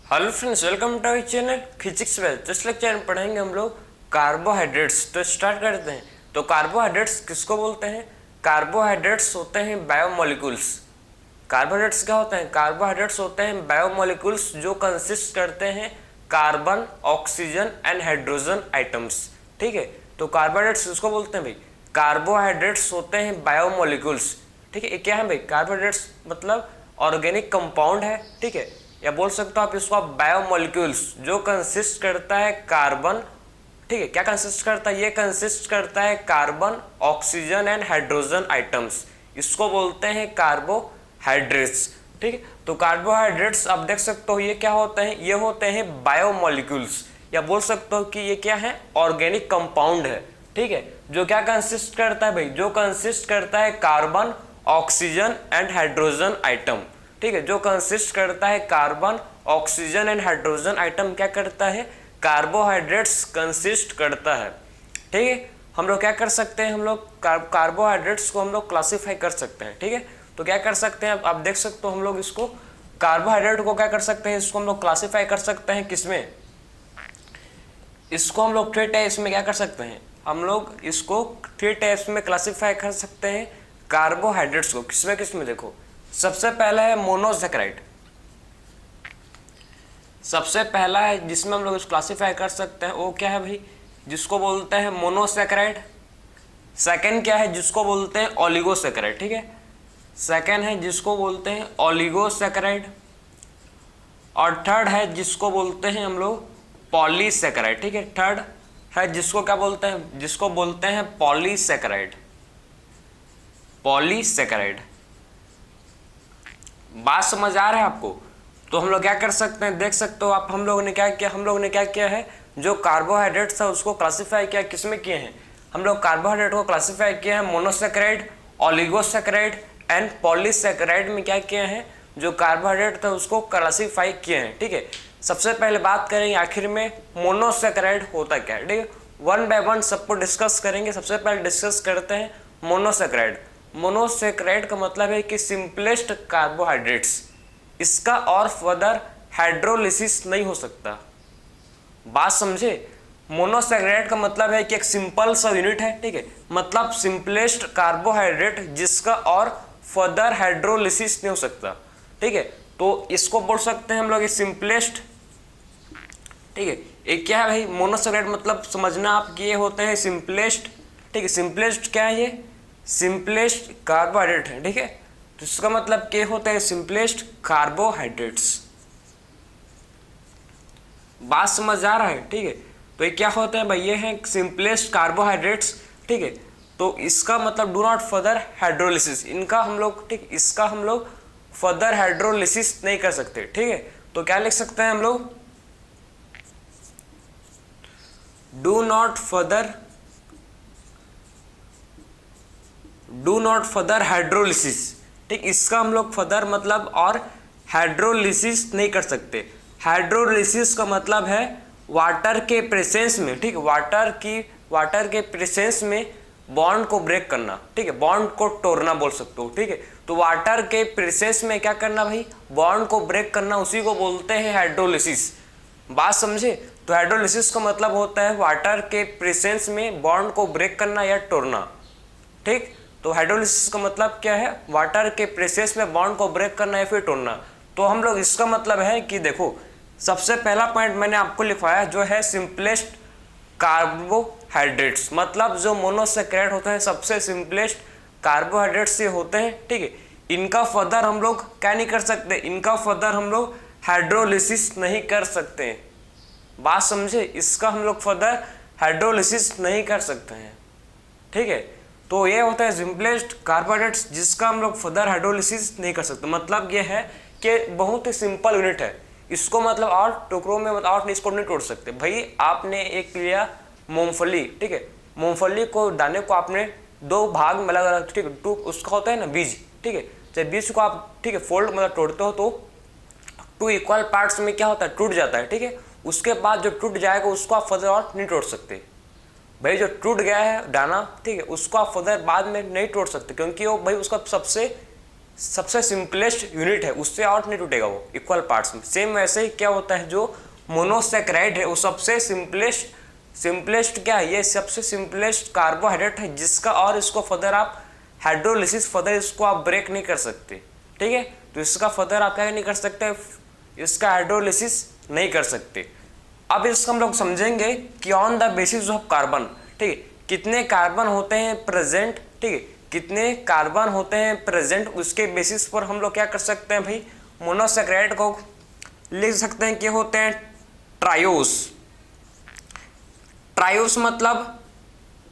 Hello friends, welcome to our channel physics well. तो इस lecture में पढ़ेंगे हम लोग कार्बोहाइड्रेट्स। तो स्टार्ट करते हैं। तो कार्बोहाइड्रेट्स किसको बोलते हैं? कार्बोहाइड्रेट्स होते हैं बायोमोलिक्यूल्स। कार्बोहाइड्रेट्स क्या होते हैं? कार्बोहाइड्रेट्स होते हैं बायोमोलिक्यूल्स जो कंसिस्ट करते हैं carbon, oxygen and hydrogen items. ठीक है, तो कार्बोहाइड्रेट्स किसको बोलते हैं भाई? कार्बोहाइड्रेट्स होते हैं बायोमोलिक्यूल्स। ठीक है, ये क्या है भाई? कार्बोहाइड्रेट्स मतलब ऑर्गेनिक कंपाउंड है। ठीक है, या बोल सकते हो आप इसको बायोमोलिक्यूल्स जो कंसिस्ट करता है कार्बन। ठीक है, क्या कंसिस्ट करता है? ये कंसिस्ट करता है carbon, oxygen and hydrogen items. इसको बोलते हैं कार्बोहाइड्रेट्स। ठीक है, तो कार्बोहाइड्रेट्स आप देख सकते हो ये क्या होते हैं? ये होते हैं बायोमोलिक्यूल्स, या बोल सकते हो कि ये क्या है? ऑर्गेनिक कंपाउंड है। ठीक है, जो क्या कंसिस्ट करता है भाई? जो कंसिस्ट करता है carbon, oxygen and hydrogen atom. ठीक है, जो कंसिस्ट करता है carbon, oxygen and hydrogen atom क्या करता है? कार्बोहाइड्रेट्स कंसिस्ट करता है। ठीक है, हम लोग क्या कर सकते हैं? हम लोग कार्बोहाइड्रेट्स को हम लोग क्लासीफाई कर सकते हैं। ठीक है, तो क्या कर सकते हैं? आप देख सकते हो हम लोग इसको कार्बोहाइड्रेट को क्या कर सकते हैं? इसको हम लोग क्लासीफाई कर सकते हैं किसमें? इसको हम लोग 3 टाइप्स में क्या कर सकते हैं? हम लोग इसको 3 टाइप्स में क्लासीफाई कर सकते हैं कार्बोहाइड्रेट्स को। किसमें किसमें? देखो, सबसे पहला है मोनोसैकेराइड। सबसे पहला है जिसमें हम लोग इसको क्लासीफाई कर सकते हैं वो क्या है भाई? जिसको बोलते हैं मोनोसैकेराइड। सेकंड क्या है? जिसको बोलते हैं ओलिगोसैकेराइड। ठीक है, सेकंड है जिसको बोलते हैं ओलिगोसैकेराइड। और थर्ड है जिसको बोलते हैं हम लोग पॉलीसैकेराइड। ठीक है, थर्ड है जिसको क्या बोलते हैं? जिसको बोलते हैं पॉलीसैकेराइड। पॉलीसैकेराइड, बात समझ आ रहा है आपको? तो हम लोग क्या कर सकते हैं? देख सकते हो आप, हम लोगों ने क्या किया? हम लोगों ने क्या किया है? जो कार्बोहाइड्रेट था उसको क्लासीफाई किया। किसमें किए हैं? हम लोग कार्बोहाइड्रेट को क्लासीफाई किया है मोनोसैकेराइड, ओलिगोसैकेराइड एंड पॉलीसैकेराइड में क्या किए हैं? जो कार्बोहाइड्रेट था उसको क्लासीफाई किए हैं। ठीक है, सबसे पहले बात करेंगे आखिर में मोनोसैकेराइड होता क्या है। ठीक है, वन बाय वन सबको डिस्कस करेंगे। सबसे पहले डिस्कस करते हैं मोनोसैकेराइड। मोनोसैकेराइड का मतलब है कि सिंपलेस्ट कार्बोहाइड्रेट्स, इसका और फर्दर हाइड्रोलिसिस नहीं हो सकता। बात समझे? मोनोसैकेराइड का मतलब है कि एक सिंपल सा यूनिट है। ठीक है, मतलब सिंपलेस्ट कार्बोहाइड्रेट जिसका और फर्दर हाइड्रोलिसिस नहीं हो सकता। ठीक है, तो इसको बोल सकते हैं हम लोग सिंपलेस्ट। ठीक है, एक क्या है भाई? मोनोसैकेराइड मतलब समझना आप कि ये होते हैं सिंपलेस्ट। ठीक है, सिंपलेस्ट क्या है? ये सिंपलेस्ट कार्बोहाइड्रेट है। ठीक है, तो इसका मतलब क्या होता है? Simplest carbohydrates. बात समझ आ रहा है? ठीक है, तो ये क्या होते हैं भाई? ये हैं सिंपलेस्ट कार्बोहाइड्रेट्स। ठीक है, तो इसका मतलब डू नॉट फर्दर हाइड्रोलिसिस। इनका हम लोग, ठीक, इसका हम लोग फर्दर हाइड्रोलिसिस नहीं कर सकते। ठीक है, तो क्या लिख सकते हैं हम लोग? Do not further hydrolysis. ठीक, इसका हम लोग फर्दर मतलब और हाइड्रोलिसिस नहीं कर सकते। हाइड्रोलिसिस का मतलब है वाटर के प्रेजेंस में, ठीक, वाटर के प्रेजेंस में बॉन्ड को ब्रेक करना। ठीक है, बॉन्ड को तोड़ना बोल सकते हो। ठीक है, तो वाटर के प्रेजेंस में क्या करना भाई? बॉन्ड को ब्रेक करना, उसी को बोलते हैं हाइड्रोलिसिस। बात समझे? तो हाइड्रोलिसिस का मतलब होता है वाटर के प्रेजेंस में बॉन्ड को ब्रेक करना या तोड़ना। ठीक, तो हाइड्रोलिसिस का मतलब क्या है? वाटर के प्रेसेस में बॉन्ड को ब्रेक करना या फिर तोड़ना। तो हम लोग इसका मतलब है कि देखो, सबसे पहला पॉइंट मैंने आपको लिखवाया जो है सिंपलेस्ट कार्बोहाइड्रेट्स, मतलब जो मोनोसैकेराइड होते हैं सबसे सिंपलेस्ट कार्बोहाइड्रेट्स से होते हैं। ठीक है, इनका फर्दर हम लोग क्या नहीं कर सकते? इनका फर्दर हम लोग हाइड्रोलिसिस नहीं कर सकते। बात समझे? इसका हम लोग फर्दर हाइड्रोलिसिस नहीं कर सकते हैं। ठीक है, तो ये होता है सिंपलेस्ट कार्बोहाइड्रेट्स जिसका हम लोग फर्दर हाइड्रोलिसिस नहीं कर सकते। मतलब ये है कि बहुत ही सिंपल यूनिट है। इसको मतलब और टुकड़ों में मतलब और इसको नहीं तोड़ सकते। भाई आपने एक लिया मूंगफली। ठीक है, मूंगफली को, दाने को आपने 2 भाग में अलग अलग, ठीक है, उसका होता है ना बीज। ठीक है, जब बीज को आप, ठीक है, फोल्ड मतलब तोड़ते हो तो 2 इक्वल पार्ट्स में क्या होता है? टूट जाता है। ठीक है, उसके बाद जो टूट जाएगा उसको आप फर्दर और नहीं तोड़ सकते। भाई जो टूट गया है दाना, ठीक है, उसको आप फर्दर बाद में नहीं तोड़ सकते, क्योंकि वो भाई उसका सबसे सबसे सिंपलेस्ट यूनिट है, उससे और नहीं टूटेगा वो इक्वल पार्ट्स में। सेम वैसे ही क्या होता है, जो मोनोसेक्राइड है वो सबसे सिंपलेस्ट क्या है, ये सबसे सिंपलेस्ट कार्बोहाइड्रेट है जिसका और इसको फर्दर आप हाइड्रोलिसिस फर्दर इसको आप ब्रेक नहीं कर सकते, ठीक है। तो इसका फर्दर आप क्या नहीं कर सकते, इसका हाइड्रोलिसिस नहीं कर सकते। अब इसको हम लोग समझेंगे कि on the basis of carbon, ठीक है, कितने कार्बन होते हैं प्रेजेंट, ठीक है, कितने कार्बन होते हैं प्रेजेंट, उसके बेसिस पर हम लोग क्या कर सकते हैं भाई, मोनोसेक्राइड को लिख सकते हैं कि होते हैं ट्रायोस। ट्रायोस मतलब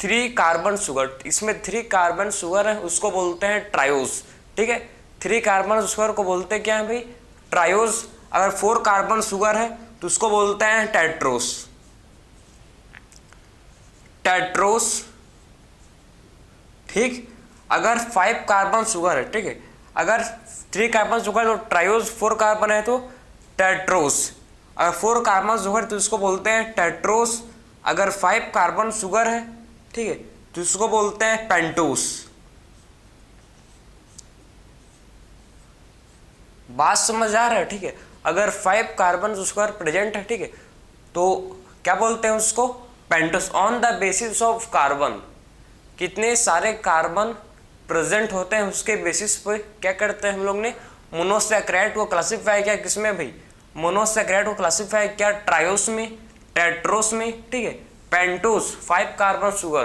3 कार्बन शुगर, इसमें 3 कार्बन शुगर है उसको बोलते हैं ट्रायोस, ठीक है। 3 कार्बन शुगर को बोलते क्या है भाई, ट्रायोस। अगर 4 कार्बन शुगर है तो उसको बोलते हैं टेट्रोस, ठीक। अगर 5 कार्बन शुगर है, ठीक है, अगर 3 कार्बन शुगर तो ट्रायोस, 4 कार्बन है तो टेट्रोस। अगर 4 कार्बन शुगर तो इसको बोलते हैं टेट्रोस। अगर 5 कार्बन शुगर है, ठीक है, तो इसको बोलते हैं पेंटोस। बात समझ आ रहा है, ठीक है। अगर 5 कार्बन शुगर प्रेजेंट है, ठीक है, तो क्या बोलते हैं उसको, pentose. On the basis of carbon, कितने सारे कार्बन प्रेजेंट होते हैं उसके बेसिस पर क्या करते हैं हम लोग ने, मोनोसेक्राइड को क्लासिफाई किया किसमें भाई, मोनोसेक्राइड को क्लासिफाई किया ट्रायोस में, टेट्रोस में, ठीक है, पेंटोस 5 कार्बन शुगर,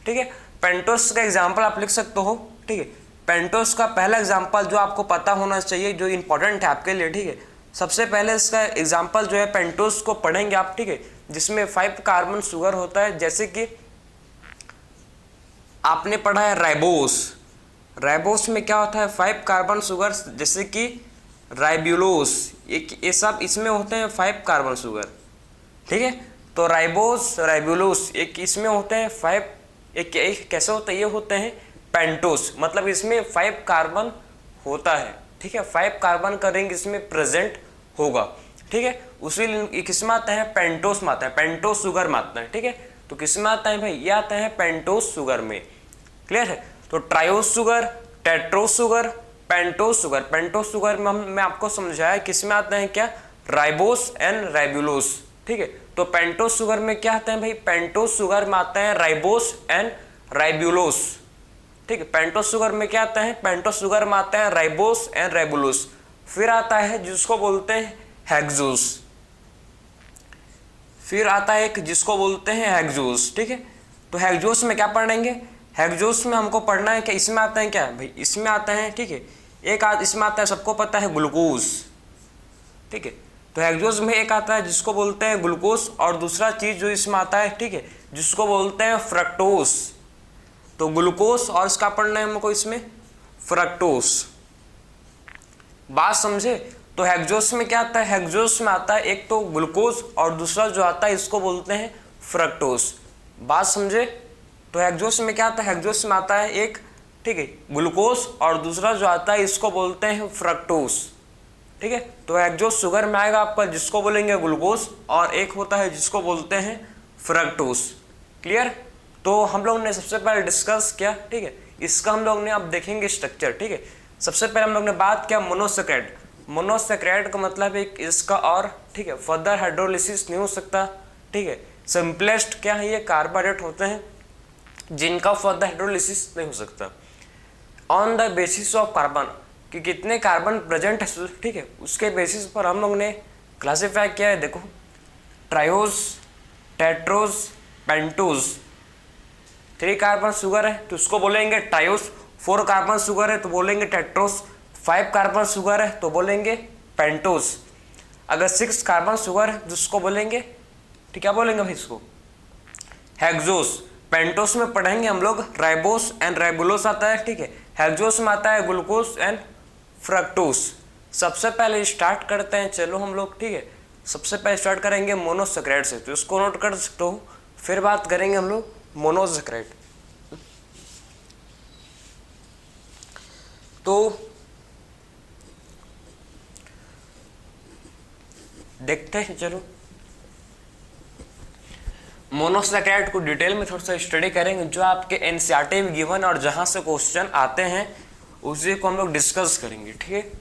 ठीक है। पेंटोस का एग्जांपल आप लिख सकते हो, ठीक है। पेंटोस का पहला एग्जांपल जो आपको पता होना चाहिए, जो इंपॉर्टेंट है आपके लिए, ठीक है, सबसे पहले इसका एग्जांपल जो है पेंटोस को पढ़ेंगे आप, ठीक है, जिसमें 5 कार्बन शुगर होता है। जैसे कि आपने पढ़ा है राइबोस, राइबोस में क्या होता है 5 कार्बन शुगर, जैसे कि राइब्यूलोस, ये सब इसमें होते हैं 5 कार्बन शुगर, ठीक है। तो राइबोस, राइब्यूलोस एक इसमें होते हैं 5, एक कैसे होता है, ये होते हैं पेंटोस, मतलब इसमें 5 कार्बन होता है, ठीक है, 5 कार्बन का रिंग इसमें प्रेजेंट होगा, ठीक है। उसी किस में आता है, पेंटोस में आता है, पेंटोस शुगर में आता है, ठीक है। तो किस में आता है भाई, ये आता है पेंटोस शुगर में, क्लियर है। तो triose sugar, Tedros sugar, pentose sugar. Pentose sugar में मैं आपको समझाया किस में आते हैं क्या, राइबोस एंड राइब्यूलोस, ठीक है। तो पेंटोस शुगर में क्या आते हैं भाई, पेंटोस शुगर में आते हैं राइबोस एंड राइब्यूलोस, ठीक है। पेंटोस शुगर में क्या आता है, पेंटोस शुगर में आता है राइबोस एंड राइब्यूलोस। फिर आता है जिसको बोलते हैं हेक्सोस, फिर आता है एक जिसको बोलते हैं हेक्सोस, ठीक है। तो हेक्सोस में क्या पढ़ेंगे, हेक्सोस में हमको पढ़ना है कि इसमें आता है क्या भाई, इसमें आता है, ठीक है, एक इसमें आता है, सबको पता है ग्लूकोज, ठीक है। तो हेक्सोस में एक आता है जिसको बोलते हैं ग्लूकोज, और दूसरा चीज जो इसमें आता है, ठीक है, जिसको बोलते हैं फ्रक्टोस। तो ग्लूकोज और इसका पढ़ना है हमको इसमें फ्रक्टोस, बात समझे। तो हेक्सोस में क्या आता है, हेक्सोस में आता है एक तो ग्लूकोज और दूसरा जो आता है इसको बोलते हैं फ्रक्टोस, बात समझे। तो हेक्सोस में क्या आता है, हेक्सोस में आता है एक, ठीक है, ग्लूकोज और दूसरा जो आता है इसको बोलते हैं फ्रक्टोस, ठीक है। तो हेक्सोस शुगर में आएगा आपका जिसको बोलेंगे ग्लूकोज, और एक होता है जिसको बोलते हैं फ्रक्टोस, क्लियर। तो हम लोग ने सबसे पहले डिस्कस किया, ठीक है, इसका हम लोग ने अब देखेंगे स्ट्रक्चर, ठीक है। सबसे पहले हम लोग ने बात किया मोनोसेक्राइड, मोनोसेक्राइड का मतलब एक इसका और, ठीक है, फर्दर हाइड्रोलिसिस नहीं हो सकता, ठीक है। सिंपलेस्ट क्या है, ये कार्बोहाइड्रेट होते हैं जिनका फर्दर हाइड्रोलिसिस नहीं हो सकता। On the basis of carbon, कि कितने कार्बन प्रेजेंट है, ठीक है, उसके बेसिस पर हम लोग ने क्लासीफाई किया है। देखो triose, Tedros, pentose. 3 carbon sugar है तो उसको बोलेंगे ट्रायोस, 4 कार्बन शुगर है तो बोलेंगे टेट्रोस, 5 कार्बन शुगर है तो बोलेंगे पेंटोस। अगर 6 कार्बन शुगर है तो उसको बोलेंगे, ठीक, क्या बोलेंगे भाई इसको, हेक्सोस। पेंटोस में पढ़ेंगे हम लोग राइबोस एंड राइबुलोस आता है, ठीक है। हेक्सोस में आता है ग्लूकोज एंड फ्रक्टोस। सबसे पहले स्टार्ट करते हैं, चलो हम लोग, ठीक है, सबसे पहले स्टार्ट करेंगे मोनोसेक्राइड से, तो इसको नोट कर सकते हो। फिर बात करेंगे हम लोग मोनोसेक्राइड। तो देखते हैं, चलो मोनोसेक्राइड को डिटेल में थोड़ा सा स्टडी करेंगे, जो आपके एनसीईआरटी में गिवन और जहां से क्वेश्चन आते हैं उसी को हम लोग डिस्कस करेंगे, ठीक है।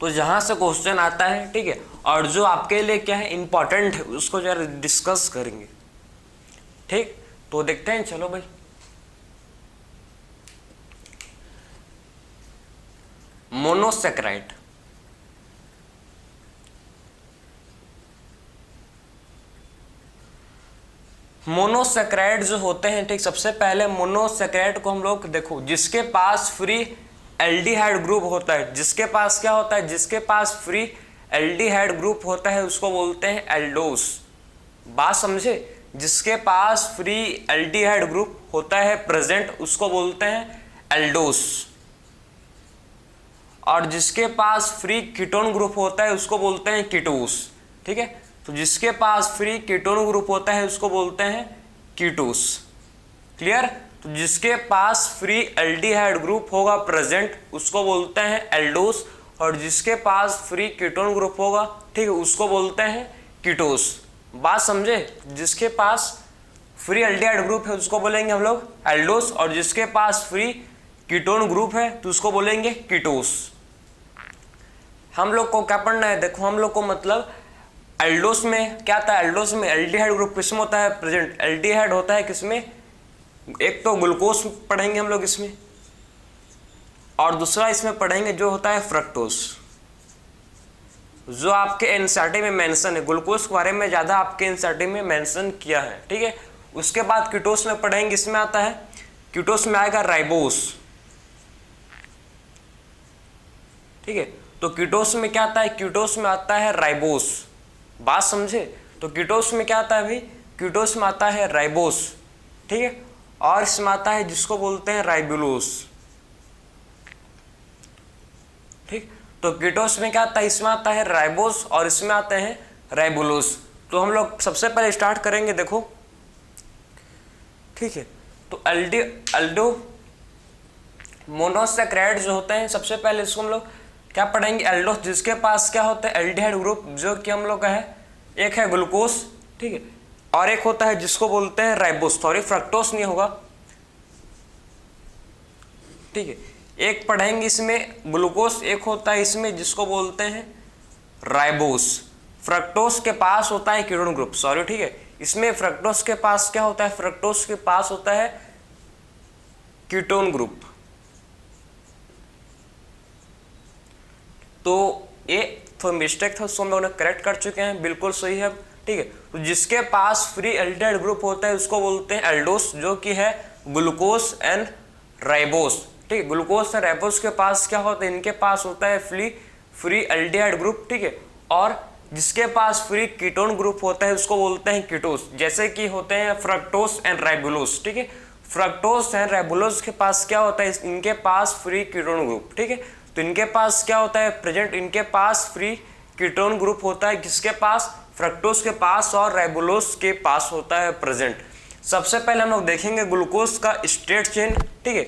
तो जहां से क्वेश्चन आता है, ठीक है, और जो आपके लिए क्या है इंपॉर्टेंट है उसको जरा डिस्कस करेंगे, ठीक। तो देखते हैं, चलो भाई। मोनोसेक्राइड, मोनोसेक्राइड जो होते हैं, ठीक, सबसे पहले मोनोसेक्राइड को हम लोग देखो, जिसके पास फ्री एल्डिहाइड ग्रुप होता है, जिसके पास क्या होता है, जिसके पास फ्री एल्डिहाइड ग्रुप होता है उसको बोलते हैं एल्डोस। बात समझे, जिसके पास फ्री एल्डिहाइड ग्रुप होता है प्रेजेंट उसको बोलते हैं एल्डोस, और जिसके पास फ्री कीटोन ग्रुप होता है उसको बोलते हैं कीटोस, ठीक है। तो जिसके पास फ्री कीटोन ग्रुप होता है उसको बोलते हैं कीटोस, क्लियर। तो जिसके पास फ्री एल्डिहाइड ग्रुप होगा प्रेजेंट उसको बोलते हैं एल्डोस, और जिसके पास फ्री कीटोन ग्रुप होगा, ठीक है, उसको बोलते हैं कीटोस। बात समझे, जिसके पास फ्री एल्डिहाइड ग्रुप है उसको बोलेंगे हम लोग एल्डोस, और जिसके पास फ्री कीटोन ग्रुप है तो उसको बोलेंगे कीटोस। हम लोग को क्या पढ़ना है, देखो हम लोग को मतलब एल्डोस में क्या आता है, एल्डोस में एल्डिहाइड ग्रुप किसमें होता है प्रेजेंट, एल्डिहाइड होता है किसमें, एक तो ग्लूकोज पढ़ेंगे हम लोग इसमें, और दूसरा इसमें पढ़ेंगे जो होता है फ्रक्टोज, जो आपके एनसीईआरटी में मेंशन है, ग्लूकोज के बारे में ज्यादा आपके एनसीईआरटी में मेंशन किया है, ठीक है। उसके बाद कीटोस में पढ़ेंगे, इसमें आता है कीटोस में आएगा राइबोस, ठीक है। तो कीटोस में क्या आता है, कीटोस में आता है राइबोस। बात समझे, तो कीटोस में क्या आता है भाई, कीटोस में आता है राइबोस, ठीक है, और इसमें आता है जिसको बोलते हैं राइबुलोस, ठीक। तो कीटोस में क्या आता है, इसमें आता है राइबोस और इसमें आते हैं राइबुलोस। तो हम लोग सबसे पहले स्टार्ट करेंगे, देखो, ठीक है। तो एल्डो मोनोसेक्राइड जो होते हैं, सबसे पहले इसको हम लोग क्या पढ़ेंगे, एल्डोस, जिसके पास क्या होता है एल्डिहाइड ग्रुप, जो कि हम लोग का है, एक है ग्लूकोज, ठीक है, और एक होता है जिसको बोलते हैं राइबोस, सॉरी फ्रक्टोस नहीं होगा, ठीक है। एक पढ़ेंगे इसमें ग्लूकोज, एक होता है इसमें जिसको बोलते हैं राइबोस। फ्रक्टोस के पास होता है कीटोन ग्रुप, सॉरी, ठीक है, इसमें फ्रक्टोस के पास क्या होता है, फ्रक्टोस के पास होता है कीटोन ग्रुप। तो ये तो मिस्टेक था, उसको हम लोगों ने करेक्ट कर चुके हैं, बिल्कुल सही है, ठीक है। तो जिसके पास फ्री एल्डिहाइड ग्रुप होता है उसको बोलते हैं एल्डोस, जो कि है ग्लूकोज एंड राइबोस, ठीक है। ग्लूकोज एंड राइबोस के पास क्या होता है, इनके पास होता है फ्री एल्डिहाइड ग्रुप, ठीक है, और जिसके पास फ्री कीटोन ग्रुप होता है उसको बोलते हैं कीटोस, जैसे कि होते हैं फ्रक्टोस एंड राइबुलोस, ठीक है। फ्रक्टोस एंड राइबुलोस के पास क्या होता है, इनके पास फ्री कीटोन ग्रुप, ठीक है। तो इनके पास क्या होता है प्रेजेंट, इनके पास फ्री कीटोन ग्रुप होता है, किसके पास, फ्रक्टोस के पास और राइबुलोस के पास होता है प्रेजेंट। सबसे पहले हम लोग देखेंगे ग्लूकोज का स्टेट चेन, ठीक है।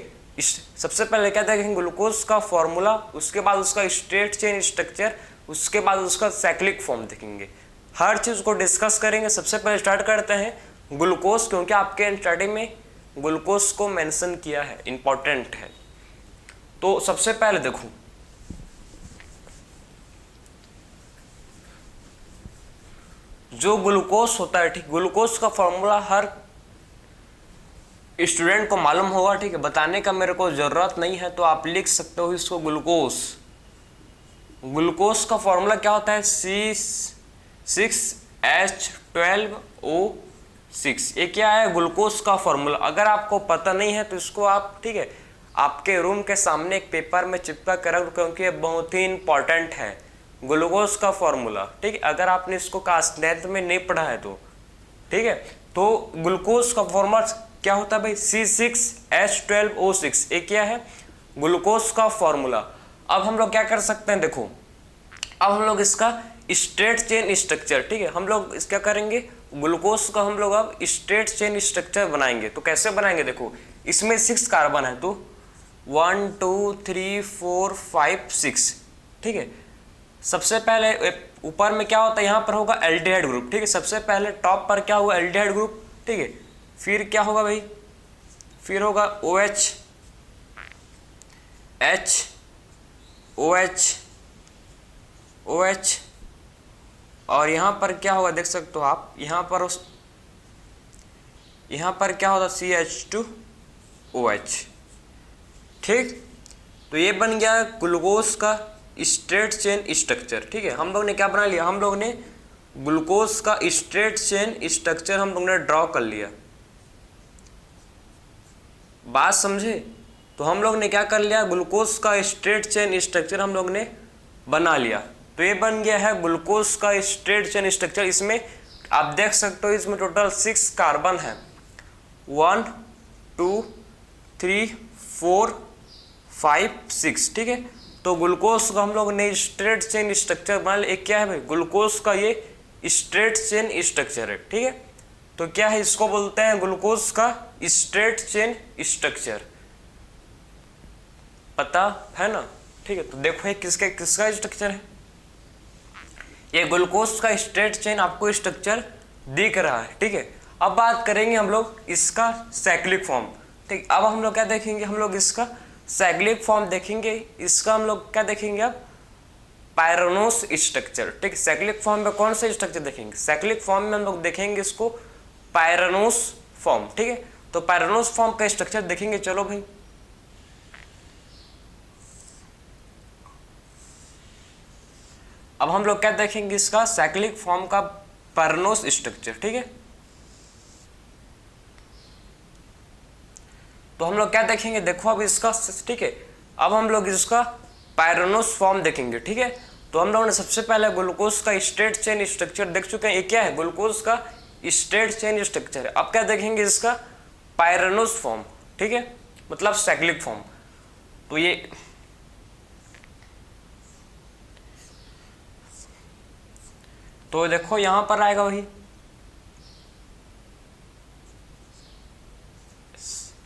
सबसे पहले क्या देखेंगे, ग्लूकोज का फॉर्मूला, उसके बाद उसका स्टेट चेन स्ट्रक्चर, उसके बाद उसका साइक्लिक फॉर्म देखेंगे, हर चीज को डिस्कस करेंगे। सबसे पहले स्टार्ट करते हैं ग्लूकोज, क्योंकि आपके एनसीईआरटी में ग्लूकोज को मेंशन किया है, इंपॉर्टेंट है। तो सबसे पहले देखो, जो ग्लूकोज होता है, ठीक, ग्लूकोज का फॉर्मूला हर स्टूडेंट को मालूम होगा, ठीक है, बताने का मेरे को जरूरत नहीं है, तो आप लिख सकते हो इसको ग्लूकोज। ग्लूकोज का फॉर्मूला क्या होता है, C6H12O6, ये क्या है, ग्लूकोज का फॉर्मूला। अगर आपको पता नहीं है तो इसको आप, ठीक है, आपके रूम के सामने एक पेपर में चिपका कर रख, क्योंकि ये बहुत ही इंपॉर्टेंट है, ग्लूकोज का फॉर्मूला, ठीक है। अगर आपने इसको क्लास 9th में नहीं पढ़ा है तो, ठीक है। तो ग्लूकोज का फॉर्मूला क्या होता है भाई, C6H12O6, ये क्या है, ग्लूकोज का फॉर्मूला। अब हम लोग क्या कर सकते हैं, देखो, अब हम लोग इसका स्ट्रेट चेन स्ट्रक्चर, ठीक है, हम लोग इसका करेंगे, ग्लूकोज का हम लोग अब स्ट्रेट चेन स्ट्रक्चर बनाएंगे। तो कैसे बनाएंगे, देखो, इसमें 6 कार्बन है, तो 1 2 3 4 5 6, ठीक है। सबसे पहले ऊपर में क्या होता है, यहाँ पर होगा एल्डिहाइड ग्रुप, ठीक है। सबसे पहले टॉप पर क्या हुआ, एल्डिहाइड ग्रुप, ठीक है। फिर क्या होगा भाई, फिर होगा OH, H, OH, OH, और यहाँ पर क्या होगा देख सकते हो आप, यहाँ पर क्या होता CH2OH। ठीक, तो ये बन गया ग्लूकोज का स्ट्रेट चेन स्ट्रक्चर। ठीक है, हम लोग ने क्या बना लिया, हम लोग ने ग्लूकोज का स्ट्रेट चेन स्ट्रक्चर हम लोग ने ड्रॉ कर लिया। बात समझे? तो हम लोग ने क्या कर लिया, ग्लूकोज का स्ट्रेट चेन स्ट्रक्चर हम लोग ने बना लिया। तो ये बन गया है ग्लूकोज का स्ट्रेट चेन स्ट्रक्चर। इसमें आप देख सकते हो इसमें टोटल 6 कार्बन है, 1 2 3 4 5 6। ठीक है, तो ग्लूकोज का हम लोग ने स्ट्रेट चेन स्ट्रक्चर बना लिया। एक क्या है भाई, ग्लूकोज का ये स्ट्रेट चेन स्ट्रक्चर है। ठीक है, तो क्या है, इसको बोलते हैं ग्लूकोज का स्ट्रेट चेन स्ट्रक्चर। पता है ना? ठीक है, तो देखो ये किसका स्ट्रक्चर है, ये ग्लूकोज का स्ट्रेट चेन आपको स्ट्रक्चर दिख रहा है। ठीक है, अब बात करेंगे हम लोग इसका साइक्लिक फॉर्म। ठीक, अब हम लोग क्या देखेंगे, हम लोग इसका साइक्लिक फॉर्म देखेंगे। इसका हम लोग क्या देखेंगे अब, पायरोनोस स्ट्रक्चर। ठीक, साइक्लिक फॉर्म में कौन सा स्ट्रक्चर देखेंगे, साइक्लिक फॉर्म में हम लोग देखेंगे इसको पायरोनोस फॉर्म। ठीक है, तो पायरोनोस फॉर्म का स्ट्रक्चर देखेंगे। चलो भाई, अब हम लोग क्या देखेंगे, इसका साइक्लिक फॉर्म का पायरोनोस स्ट्रक्चर। ठीक है, तो हम लोग क्या देखेंगे, देखो अब इसका, ठीक है, अब हम लोग इसका पायरोनोस फॉर्म देखेंगे। ठीक है, तो हम लोगों ने सबसे पहले ग्लूकोज का स्ट्रेट चेन स्ट्रक्चर देख चुके हैं। ये क्या है, ग्लूकोज का स्ट्रेट चेन स्ट्रक्चर है। अब क्या देखेंगे, इसका पायरोनोस फॉर्म। ठीक है, मतलब साइक्लिक फॉर्म। तो ये तो देखो यहां पर आएगा वही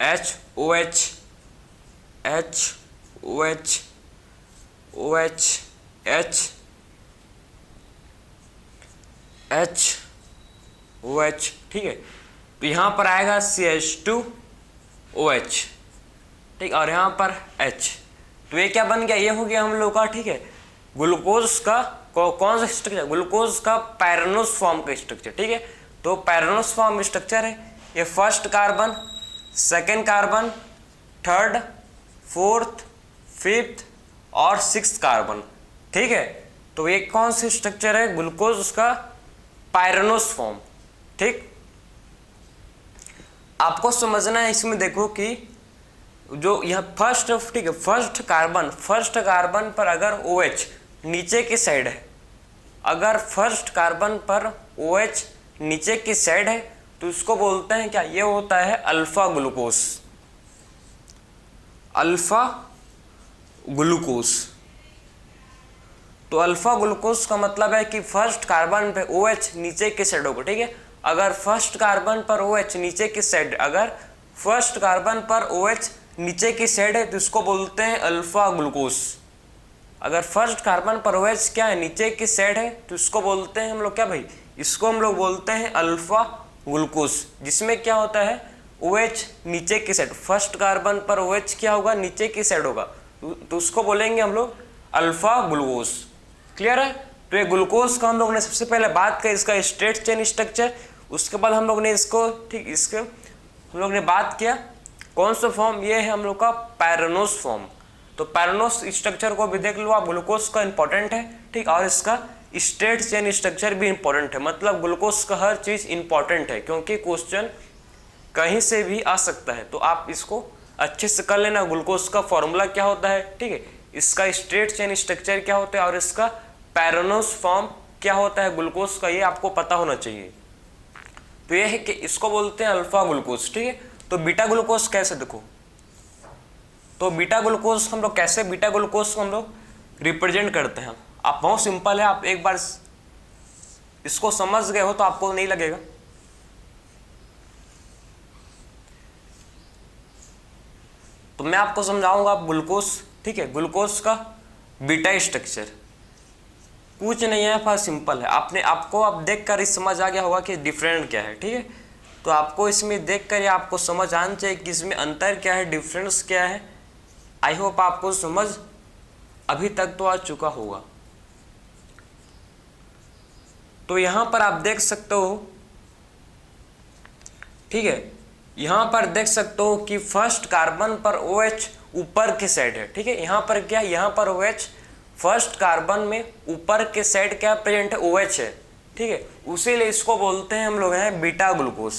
HOH, HOH, OH, H, HOH। ठीक है, तो यहां पर आएगा CH2OH। ठीक, और यहां पर H। तो ये क्या बन गया, ये हो गया हम लोग का, ठीक है, ग्लूकोज का कौन सा स्ट्रक्चर, ग्लूकोज का पायरोनोस फॉर्म का स्ट्रक्चर। ठीक है, तो पायरोनोस फॉर्म स्ट्रक्चर है, ये first carbon, second carbon, third, fourth, fifth और सिक्स्थ कार्बन। ठीक है, तो ये कौन सा स्ट्रक्चर है, ग्लूकोज का पायरोनोस फॉर्म। ठीक, आपको समझना है इसमें, देखो कि जो यह फर्स्ट, ठीक है, फर्स्ट कार्बन पर अगर OH नीचे की साइड है, अगर फर्स्ट कार्बन पर OH नीचे की साइड है तो इसको बोलते हैं क्या, ये होता है अल्फा ग्लूकोज। Alpha glucose. तो अल्फा ग्लूकोज का मतलब है कि फर्स्ट कार्बन पे OH नीचे की साइड होगा। ठीक है, अगर फर्स्ट कार्बन पर OH नीचे की साइड, अगर फर्स्ट कार्बन पर OH नीचे की साइड है तो इसको बोलते हैं अल्फा ग्लूकोज। अगर फर्स्ट कार्बन पर OH क्या है, नीचे की साइड है, तो इसको बोलते हैं हम लोग क्या भाई, इसको हम लोग बोलते हैं अल्फा ग्लूकोज, जिसमें क्या होता है OH नीचे की साइड, फर्स्ट कार्बन पर OH क्या होगा, नीचे की साइड होगा, तो उसको बोलेंगे हम लोग अल्फा ग्लूकोज। क्लियर है? तो ये ग्लूकोज का हम लोग ने सबसे पहले बात की, इसका स्ट्रेट चेन स्ट्रक्चर। उसके बाद हम लोग ने इसको, ठीक, इसके हम लोग ने बात किया कौन सा फॉर्म, ये है हम लोग का पायरोनोस फॉर्म। तो पायरोनोस स्ट्रक्चर को भी देख लो आप, ग्लूकोज का इंपॉर्टेंट है। ठीक, और इसका स्ट्रेट चेन स्ट्रक्चर भी इंपॉर्टेंट है, मतलब ग्लूकोज का हर चीज इंपॉर्टेंट है, क्योंकि क्वेश्चन कहीं से भी आ सकता है। तो आप इसको अच्छे से कर लेना, ग्लूकोज का फॉर्मूला क्या होता है, ठीक है, इसका स्ट्रेट चेन स्ट्रक्चर क्या होता है और इसका पायरोनोस फॉर्म क्या होता है ग्लूकोज का, ये आपको पता होना चाहिए। तो ये है कि इसको बोलते हैं अल्फा ग्लूकोज। ठीक है, तो बीटा ग्लूकोज कैसे, देखो, तो बीटा ग्लूकोज हम लोग कैसे, बीटा ग्लूकोज को हम लोग रिप्रेजेंट करते हैं। आप बहुत सिंपल है, आप एक बार इसको समझ गए हो तो आपको नहीं लगेगा। तो मैं आपको समझाऊंगा आप ग्लूकोज, ठीक है, ग्लूकोज का बीटा स्ट्रक्चर कुछ नहीं है, बहुत सिंपल है। आपको आप देख कर समझ आ गया होगा कि डिफरेंट क्या है। ठीक है, तो आपको इसमें देख कर आपको समझ आना चाहिए कि इसमें अंतर क्या है, डिफरेंस क्या है। आई होप आपको समझ अभी तक तो आ चुका होगा। तो यहां पर आप देख सकते हो, ठीक है, यहां पर देख सकते हो कि फर्स्ट कार्बन पर OH ऊपर की साइड है, ठीक है। यहां पर क्या, यहां पर OH फर्स्ट कार्बन में ऊपर के साइड क्या प्रेजेंट है, OH है, ठीक है। उसीलिए इसको बोलते हैं हम लोग हैं बीटा ग्लूकोज।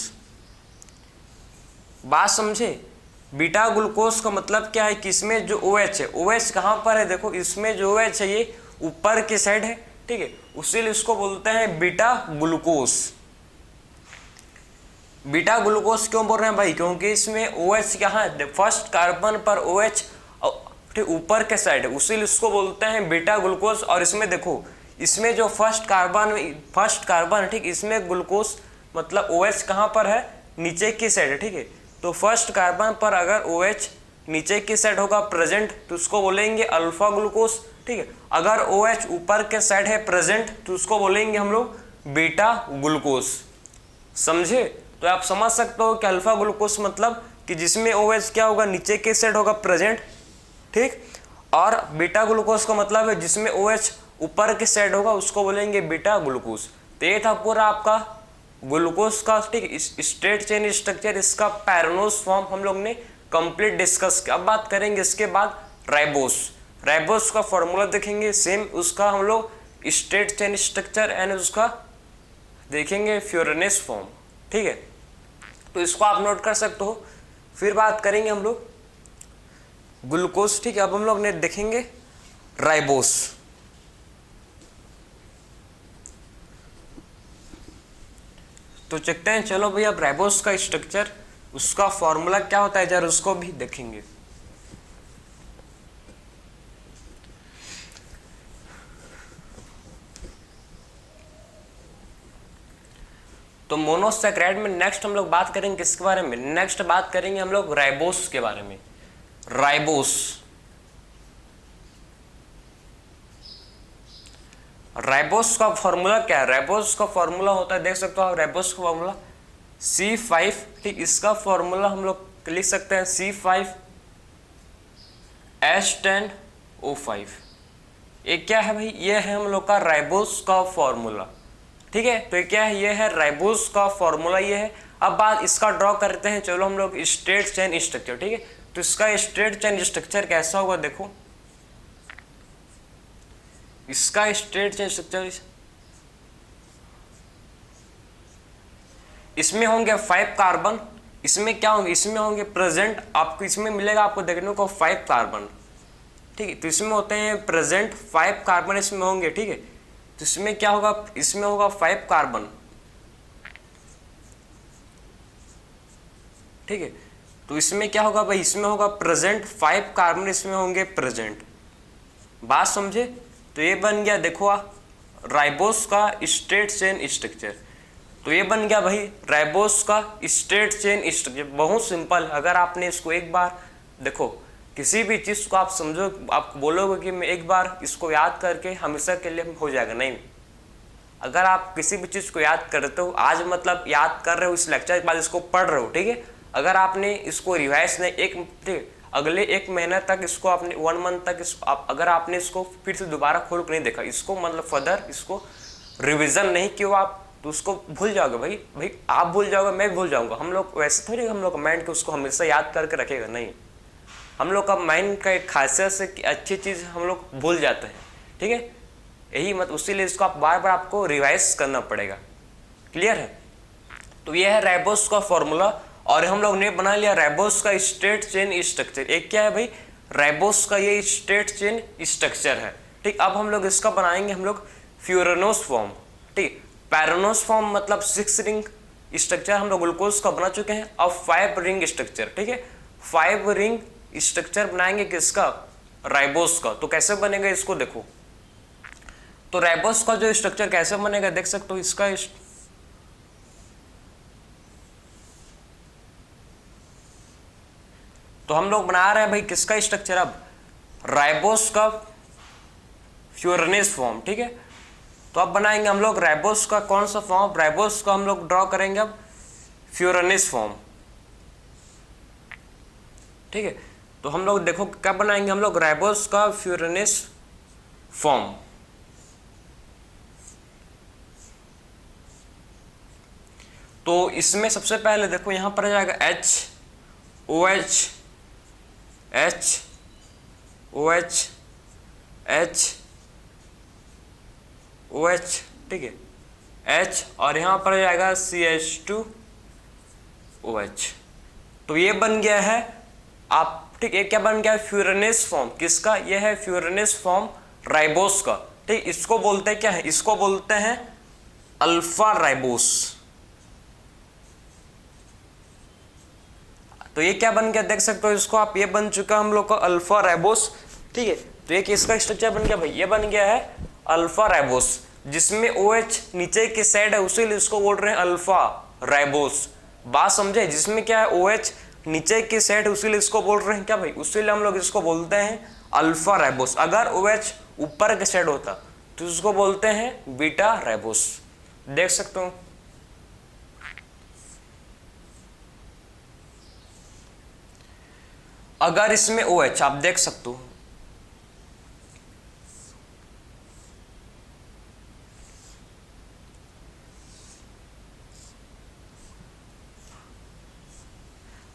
बात समझे, बीटा ग्लूकोज का मतलब क्या है कि इसमें जो OH है, OH कहां पर है, देखो इसमें जो OH है ये ऊपर की साइड है, ठीक है। उसीलिए इसको बोलते हैं बीटा ग्लूकोज। बीटा ग्लूकोज क्यों बोल रहे हैं भाई, क्योंकि इसमें OH कहाँ है, फर्स्ट कार्बन पर OH ठीक ऊपर के साइड है, उसीलिए इसको बोलते हैं बीटा ग्लूकोज। और इसमें देखो, इसमें जो फर्स्ट कार्बन ठीक, इसमें ग्लूकोज मतलब OH कहाँ पर है, नीचे की साइड है, ठीक है। तो फर्स्ट कार्बन पर अगर OH नीचे की साइड होगा प्रेजेंट तो उसको बोलेंगे अल्फा ग्लूकोज, ठीक है। अगर OH ऊपर के साइड है प्रेजेंट तो उसको बोलेंगे हम लोग बीटा ग्लूकोज। समझे, तो आप समझ सकते हो कि अल्फा ग्लूकोज मतलब कि जिसमें OH क्या होगा, नीचे के साइड होगा प्रेजेंट, ठीक। और बीटा ग्लूकोज का मतलब है जिसमें OH ऊपर के साइड होगा उसको बोलेंगे बीटा ग्लूकोज। तो ये था पूरा आपका ग्लूकोज का, ठीक, स्ट्रेट चेन स्ट्रक्चर, इसका पैरानोस फॉर्म हम लोग ने कंप्लीट डिस्कस किया। अब बात करेंगे इसके बाद राइबोस। राइबोस का फॉर्मूला देखेंगे, सेम उसका हम लोग स्ट्रेट चेन स्ट्रक्चर एंड उसका देखेंगे फ्यूरनेस फॉर्म, ठीक है। तो इसको आप नोट कर सकते हो। फिर बात करेंगे हम लोग ग्लूकोज, ठीक है। अब हम लोग ने देखेंगे राइबोस। तो चलते हैं, चलो भैया, अब राइबोस का स्ट्रक्चर, उसका फॉर्मूला क्या होता है जरा उसको भी देखेंगे। तो मोनोसैकेराइड में नेक्स्ट हम लोग बात करेंगे किसके बारे में, नेक्स्ट बात करेंगे हम लोग राइबोस के बारे में। राइबोस, राइबोस का फॉर्मूला क्या है, राइबोस का फॉर्मूला होता है, देख सकते हो आप राइबोस का फॉर्मूला C5, ठीक। इसका फॉर्मूला हम लोग लिख सकते हैं C5H10O5। ये क्या है भाई, ये है हम लोग का राइबोस का फॉर्मूला, ठीक है। तो ये क्या है, ये है राइबोस का फॉर्मूला, ये है। अब बात इसका ड्रॉ करते हैं, चलो हम लोग स्ट्रेट चेन स्ट्रक्चर, ठीक है। तो इसका स्ट्रेट चेन स्ट्रक्चर कैसा होगा, देखो इसका स्ट्रेट चेन स्ट्रक्चर, इसमें होंगे 5 कार्बन, इसमें क्या होंगे, इसमें होंगे प्रेजेंट, आपको इसमें मिलेगा आपको देखने को 5 कार्बन, ठीक है। तो इसमें होते हैं प्रेजेंट 5 कार्बन इसमें होंगे, ठीक है। तो इसमें क्या होगा, इसमें होगा 5 कार्बन, ठीक है। तो इसमें क्या होगा भाई, इसमें होगा प्रेजेंट 5 कार्बन, इसमें होंगे प्रेजेंट। बात समझे, तो ये बन गया देखो राइबोस का स्ट्रेट चेन स्ट्रक्चर। तो ये बन गया भाई राइबोस का स्ट्रेट चेन स्ट्रक्चर, बहुत सिंपल। अगर आपने इसको एक बार देखो, किसी भी चीज़ को आप समझो, आप बोलोगे कि मैं एक बार इसको याद करके हमेशा के लिए हो जाएगा, नहीं। अगर आप किसी भी चीज़ को याद करते हो, आज मतलब याद कर रहे हो, इस लेक्चर के बाद इसको पढ़ रहे हो, ठीक है। अगर आपने इसको रिवाइज नहीं, अगले 1 महीने तक इसको आपने 1 मंथ तक अगर आपने इसको फिर से दोबारा खोल कर नहीं देखा, इसको मतलब फर्दर इसको रिविजन नहीं किया आप, तो उसको भूल जाओगे भाई आप भूल जाओगे, मैं भूल जाऊंगा। हम लोग वैसे थोड़ी हम लोग माइंड को उसको हमेशा याद करके रखेगा, नहीं। हम लोग का माइंड का एक खासियत है कि अच्छी चीज़ हम लोग भूल जाते हैं, ठीक है। यही मत, उसीलिए इसको आप बार बार आपको रिवाइज करना पड़ेगा। क्लियर है। तो ये है राइबोस का फॉर्मूला, और हम लोग ने बना लिया राइबोस का स्ट्रेट चेन स्ट्रक्चर। एक क्या है भाई, राइबोस का ये स्ट्रेट चेन स्ट्रक्चर है, ठीक। अब हम लोग इसका बनाएंगे हम लोग फ्यूरेनोस फॉर्म, ठीक। पैरानोस फॉर्म मतलब 6 रिंग स्ट्रक्चर हम लोग ग्लूकोज का बना चुके हैं। अब 5 रिंग स्ट्रक्चर, ठीक है। 5 रिंग स्ट्रक्चर बनाएंगे किसका, राइबोस का। तो कैसे बनेगा इसको देखो, तो राइबोस का जो स्ट्रक्चर कैसे बनेगा देख सकते हो, इसका तो हम लोग बना रहे हैं भाई किसका स्ट्रक्चर, अब राइबोस का फ्यूरनेस फॉर्म, ठीक है। तो अब बनाएंगे हम लोग राइबोस का कौन सा फॉर्म, राइबोस का हम लोग ड्रॉ करेंगे अब फ्यूरनेस फॉर्म। ठीक है, तो हम लोग देखो क्या बनाएंगे हम लोग, राइबोस का फ्यूरनेस फॉर्म। तो इसमें सबसे पहले देखो यहां पर आ जाएगा H OH H OH H OH, ठीक है, H और यहां पर आ जाएगा CH2OH। तो ये बन गया है आप, ठीक है, क्या बन गया, फ्यूरनेस फॉर्म। किसका, ये है फ्यूरनेस फॉर्म राइबोस का। ठीक, इसको बोलते हैं क्या है, इसको बोलते हैं अल्फा राइबोस। तो ये क्या बन गया देख सकते हो इसको आप, ये बन चुका हम लोग का अल्फा राइबोस। ठीक है, तो ये किसका स्ट्रक्चर बन गया भाई, ये बन गया है अल्फा राइबोस, जिसमें OH नीचे की साइड है, उसीलिए इसको बोल रहे हैं अल्फा राइबोस। बात समझे, जिसमें क्या है OH नीचे की साइड, उसीलिए इसको बोल रहे हैं क्या भाई, उसीलिए हम लोग इसको बोलते हैं अल्फा राइबोस। अगर OH ऊपर के साइड होता तो इसको बोलते हैं बीटा राइबोस। देख सकते हो, अगर इसमें OH आप देख सकते हो,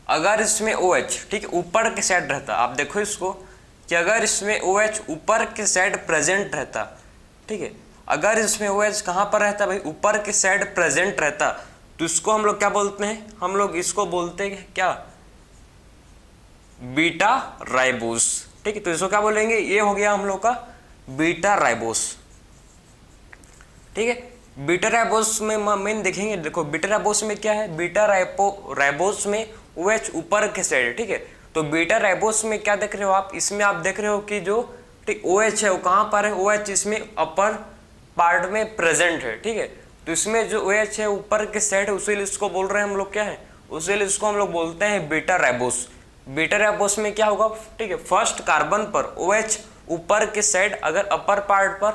अगर इसमें OH, ठीक है, ऊपर के साइड रहता, आप देखो इसको कि अगर इसमें OH ऊपर के साइड प्रेजेंट रहता, ठीक है, अगर इसमें OH कहां पर रहता भाई, ऊपर के साइड प्रेजेंट रहता, तो इसको हम लोग क्या बोलते हैं, हम लोग इसको बोलते हैं क्या, बीटा राइबोस। ठीक है, तो इसको क्या बोलेंगे, ये हो गया हम लोग का बीटा राइबोस। ठीक है, बीटा राइबोस में मेन देखेंगे, देखो बीटा राइबोस में क्या है, बीटा राइबोस में OH ऊपर के साइड है। ठीक है, तो बीटा राइबोस में क्या देख रहे हो आप, इसमें आप देख रहे हो कि जो ठीक OH है वो कहां पर है, OH इसमें अपर पार्ट में प्रेजेंट है। ठीक है, तो इसमें जो OH है ऊपर के साइड है, उसीलिए इसको बोल रहे हैं हम लोग क्या है, उसीलिए इसको हम लोग बोलते हैं बीटा राइबोस। बीटा राइबोस में क्या होगा, ठीक है, फर्स्ट कार्बन पर OH ऊपर के साइड अगर अपर पार्ट पर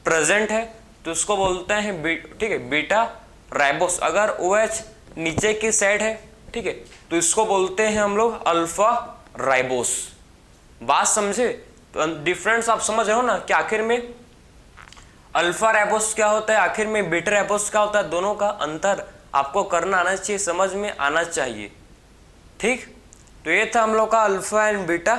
प्रेजेंट है तो इसको बोलते हैं ठीक है, बीटा राइबोस। अगर OH नीचे की साइड है, ठीक है, तो इसको बोलते हैं हम लोग अल्फा राइबोस। बात समझे, तो डिफरेंस आप समझ रहे हो ना कि आखिर में अल्फा राइबोस क्या होता है, आखिर में बीटा राइबोस क्या होता है, दोनों का अंतर आपको करना आना चाहिए, समझ में आना चाहिए। ठीक, तो ये था हम लोग का अल्फा एंड बीटा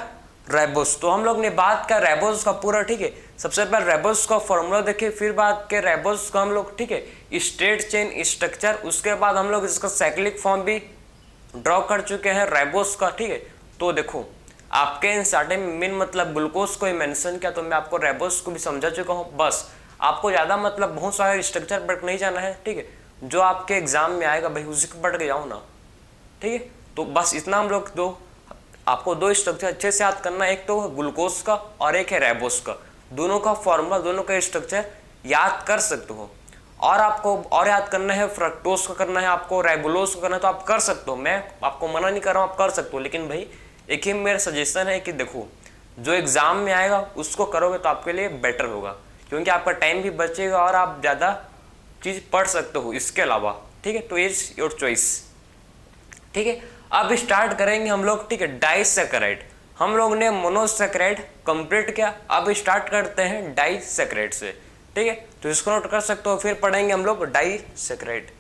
राइबोस। तो हम लोग ने बात का राइबोस का पूरा, ठीक है, सबसे पहले राइबोस का फॉर्मूला देखे, फिर बात के राइबोस का हम लोग, ठीक है, स्ट्रेट चेन स्ट्रक्चर, उसके बाद हम लोग इसका साइक्लिक फॉर्म भी ड्रॉ कर चुके हैं राइबोस का। ठीक है, तो देखो आपके एनसीईआरटी में मेन मतलब ग्लूकोज को ही मेंशन किया, तो मैं आपको राइबोस को भी समझा चुका हूँ। बस आपको ज़्यादा मतलब बहुत सारे स्ट्रक्चर पढ़ नहीं जाना है। ठीक है, जो आपके एग्जाम में आएगा भाई उसी को पढ़ के जाओ ना। ठीक है, तो बस इतना हम लोग आपको दो स्ट्रक्चर अच्छे से याद करना है, एक तो ग्लूकोज का और एक है राइबोस का। दोनों का फॉर्मूला, दोनों का स्ट्रक्चर याद कर सकते हो। और आपको और याद करना है, फ्रक्टोज का करना है, आपको राइबोलोज का करना है, तो आप कर सकते हो, मैं आपको मना नहीं कर रहा हूँ, आप कर सकते हो। लेकिन भाई एक ही मेरा सजेशन है कि देखो जो एग्जाम में आएगा उसको करोगे तो आपके लिए बेटर होगा, क्योंकि आपका टाइम भी बचेगा और आप ज़्यादा चीज़ पढ़ सकते हो इसके अलावा। ठीक है, तो इट्स योर चॉइस। ठीक है, अब स्टार्ट करेंगे हम लोग, ठीक है, डाइसैकेराइड। हम लोग ने मोनोसैकेराइड कंप्लीट किया, अब स्टार्ट करते हैं डाइसैकेराइड से। ठीक है, तो इसको नोट कर सकते हो, फिर पढ़ेंगे हम लोग डाइसैकेराइड।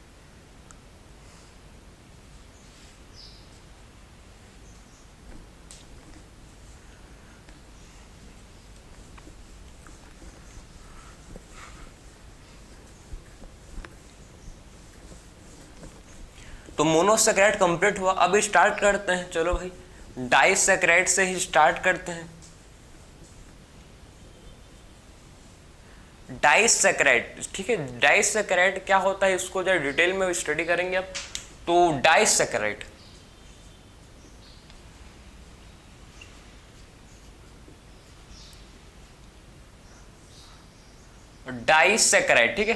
तो मोनोसैकेराइड कंप्लीट हुआ, अब स्टार्ट करते हैं, चलो भाई डाइसैकेराइड से ही स्टार्ट करते हैं। डाइसैकेराइड, ठीक है, डाइसैकेराइड क्या होता है इसको जरा डिटेल में स्टडी करेंगे अब। तो डाइसैकेराइड, डाइसैकेराइड, ठीक है,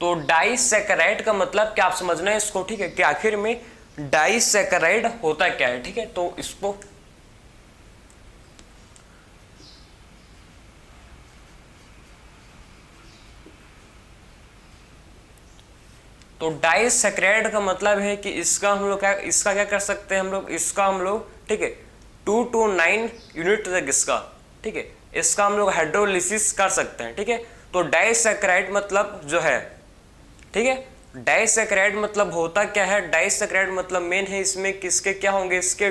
तो डाइसैकेराइड का मतलब क्या आप समझना है इसको। ठीक है, कि आखिर में डाइसैकेराइड होता क्या है। ठीक है, तो इसको तो डाइसैकेराइड का मतलब है कि इसका हम लोग इसका क्या कर सकते हैं हम लोग, इसका हम लोग, ठीक है, 2 to 9 यूनिट तक इसका, ठीक है, इसका हम लोग हाइड्रोलिसिस कर सकते हैं, ठीक है। तो डाइसैकेराइड मतलब जो है, ठीक है, डाइसैकेराइड मतलब होता क्या है, डाइसैकेराइड मतलब मेन है इसमें किसके क्या होंगे, इसके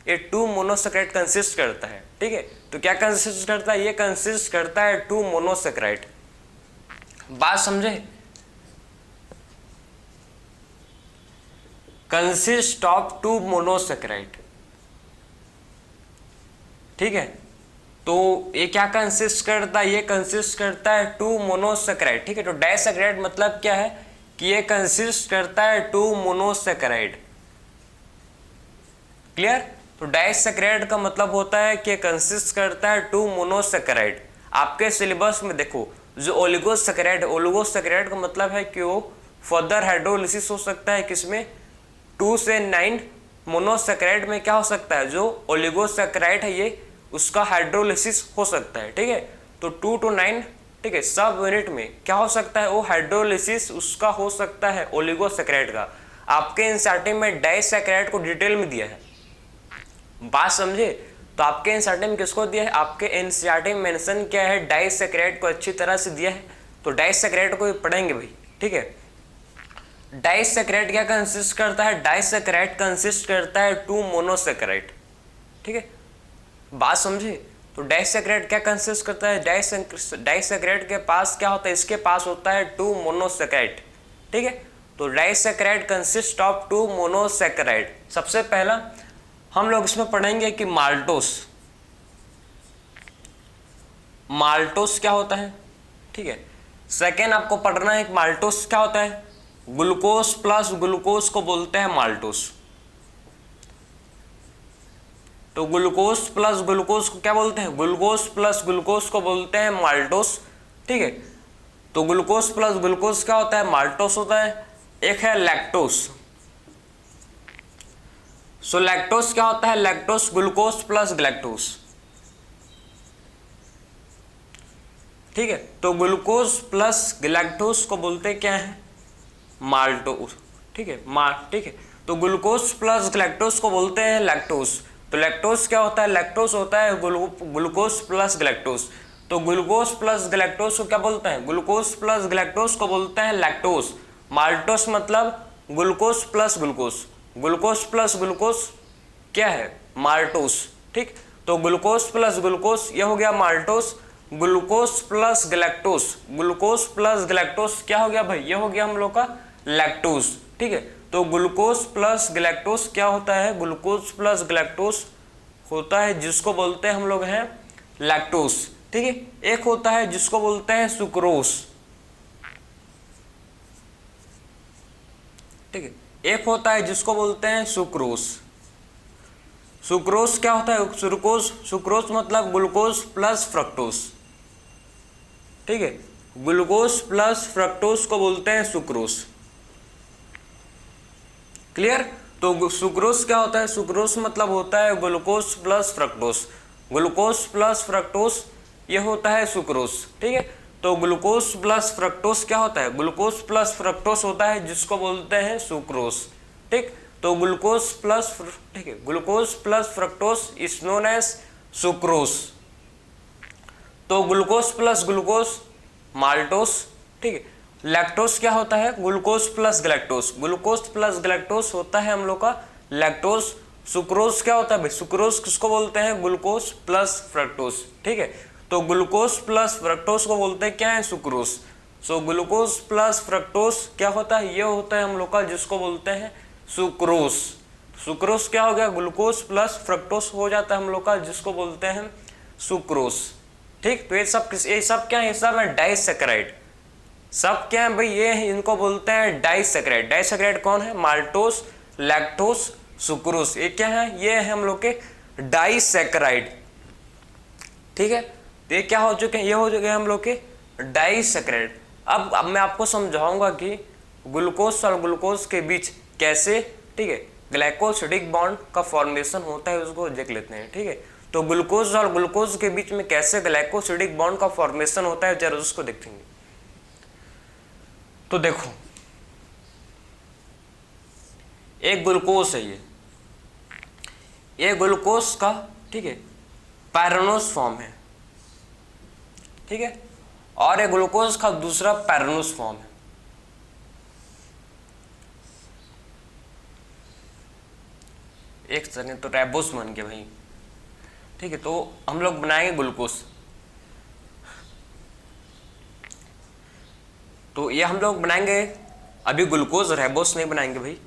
ये 2 मोनोसैकेराइड कंसिस्ट करता है, ठीक है। तो क्या कंसिस्ट करता है, ये कंसिस्ट करता है 2 मोनोसैकेराइड। बात समझे, कंसिस्ट ऑफ 2 मोनोसैकेराइड, ठीक है। तो ये क्या कंसिस्ट करता है, ये कंसिस्ट करता है 2 मोनोसैकेराइड, ठीक है। तो डाइसैकेराइड मतलब क्या है कि ये कंसिस्ट करता है 2 मोनोसैकेराइड, क्लियर। तो डाइसैकेराइड का मतलब होता है कि कंसिस्ट करता है 2 मोनोसैकेराइड। आपके सिलेबस में देखो जो ओलिगोसैकेराइड, ओलिगोसैकेराइड का मतलब है कि वो फर्दर हाइड्रोलिसिस हो सकता है किसमें, 2 से 9 मोनोसैकेराइड में क्या हो सकता है, जो ओलिगोसैकेराइड है ये उसका हाइड्रोलिसिस हो सकता है, ठीक है। तो 2 to 9, ठीक है, सब यूनिट में क्या हो सकता है, वो हाइड्रोलिसिस उसका हो सकता है ओलिगोसैकेराइड का। आपके एनसीईआरटी में डाइसैकेराइड को डिटेल में दिया है, बात समझे। तो आपके एनसीईआरटी में किसको दिया है, आपके एनसीईआरटी में मेंशन क्या है, डाइसैकेराइड को अच्छी तरह से दिया है। तो डाइसैकेराइड को पढ़ेंगे भाई, ठीक है। डाइसैकेराइड क्या कंसिस्ट करता है, डाइसैकेराइड कंसिस्ट करता है 2 मोनोसैकेराइड, ठीक है, बात समझे। तो डाइसैकेराइड क्या कंसिस्ट करता है, डाइसैकेराइड के पास क्या होता है, इसके पास होता है 2 मोनोसैकेराइड, ठीक है। तो डाइसैकेराइड कंसिस्ट ऑफ 2 मोनोसैकेराइड। सबसे पहला हम लोग इसमें पढ़ेंगे कि माल्टोस, माल्टोस क्या होता है, ठीक है। सेकेंड आपको पढ़ना है कि माल्टोस क्या होता है, ग्लूकोज प्लस ग्लूकोज को बोलते हैं माल्टोस। तो ग्लूकोज प्लस ग्लूकोज को क्या बोलते हैं, ग्लूकोज प्लस ग्लूकोज को बोलते हैं माल्टोस, ठीक है। तो ग्लूकोज प्लस ग्लूकोज क्या होता है, माल्टोस होता है। एक है लैक्टोस। सो लैक्टोस क्या होता है, लैक्टोस ग्लूकोज प्लस ग्लैक्टोस, ठीक है। तो ग्लूकोज प्लस ग्लैक्टोस को बोलते क्या है, माल्टोस, ठीक है, ठीक है। तो ग्लूकोज प्लस ग्लैक्टोस को बोलते हैं लैक्टोस। तो लैक्टोस क्या होता है, लैक्टोस होता है ग्लूकोज प्लस ग्लैक्टोस। तो ग्लूकोज प्लस ग्लैक्टोस को क्या बोलते हैं, ग्लूकोज प्लस ग्लैक्टोस को बोलते हैं लैक्टोस। माल्टोस मतलब glucose plus glucose, glucose plus glucose क्या है, माल्टोस, ठीक। तो ग्लूकोज प्लस ग्लूकोज ये हो गया maltose. Glucose plus galactose, glucose plus galactose क्या हो गया भाई, ये हो गया हम लोग का लैक्टोस, ठीक है। तो ग्लूकोज प्लस ग्लैक्टोस क्या होता है, ग्लूकोज प्लस ग्लैक्टोस होता है जिसको बोलते हैं हम लोग हैं लैक्टोस, ठीक है। एक होता है जिसको बोलते हैं सुक्रोस, ठीक है, एक होता है जिसको बोलते हैं सुक्रोस। सुक्रोस क्या होता है, सुक्रोस, सुक्रोस मतलब ग्लूकोज प्लस फ्रक्टोस, ठीक है। ग्लूकोज प्लस फ्रक्टोस को बोलते हैं सुक्रोस, क्लियर। तो सुक्रोस क्या होता है, सुक्रोस मतलब होता है glucose plus fructose, glucose plus fructose ये होता है सुक्रोस, ठीक है। तो ग्लूकोज प्लस फ्रक्टोस क्या होता है, ग्लूकोज प्लस फ्रक्टोस होता है जिसको बोलते हैं सुक्रोस, ठीक। तो ग्लूकोज प्लस, ठीक है, glucose plus fructose is known as sucrose. तो ग्लूकोज प्लस ग्लूकोज माल्टोस, ठीक है। लैक्टोस क्या होता है, glucose plus galactose, glucose plus galactose होता है हम लोग का लैक्टोस। सुक्रोज क्या होता है भाई, सुक्रोज किसको बोलते हैं, ग्लूकोज प्लस फ्रक्टोस, ठीक है। तो ग्लूकोज प्लस फ्रक्टोस को बोलते हैं क्या है, sucrose. So glucose plus fructose क्या होता है, ये होता है हम लोग का जिसको बोलते हैं सुक्रोज। सुक्रोज क्या हो गया, ग्लूकोज प्लस फ्रक्टोस हो जाता है हम लोग का जिसको बोलते हैं सुक्रोज, ठीक। तो ये सब क्या है, ये सब है डाइसैकेराइड। सब क्या है भाई, ये है, इनको बोलते हैं डाइसैकेराइड। डाइसैकेराइड कौन है, माल्टोस, लैक्टोस, सुक्रोज, ये क्या है, ये है हम लोग के डाइसैकेराइड, ठीक है। तो ये क्या हो चुके हैं, ये हो चुके हैं हम लोग के डाइसैकेराइड। अब मैं आपको समझाऊंगा कि ग्लूकोज और ग्लूकोज के बीच कैसे, ठीक है, ग्लाइकोसिडिक बॉन्ड का फॉर्मेशन होता है, उसको देख लेते हैं, ठीक है। तो ग्लूकोज और ग्लूकोज के बीच में कैसे ग्लाइकोसिडिक बॉन्ड का फॉर्मेशन होता है, जरा उसको देखेंगे। तो देखो एक ग्लूकोज है ये ग्लूकोज का, ठीक है, पैरानोस फॉर्म है, ठीक है, और ये ग्लूकोज का दूसरा पैरानोस फॉर्म है। एक सेकंड, तो रेबोस बन गया भाई, ठीक है। तो हम लोग बनाएंगे ग्लूकोज, तो ये हम लोग बनाएंगे अभी ग्लूकोज, रेबोस नहीं बनाएंगे भाई।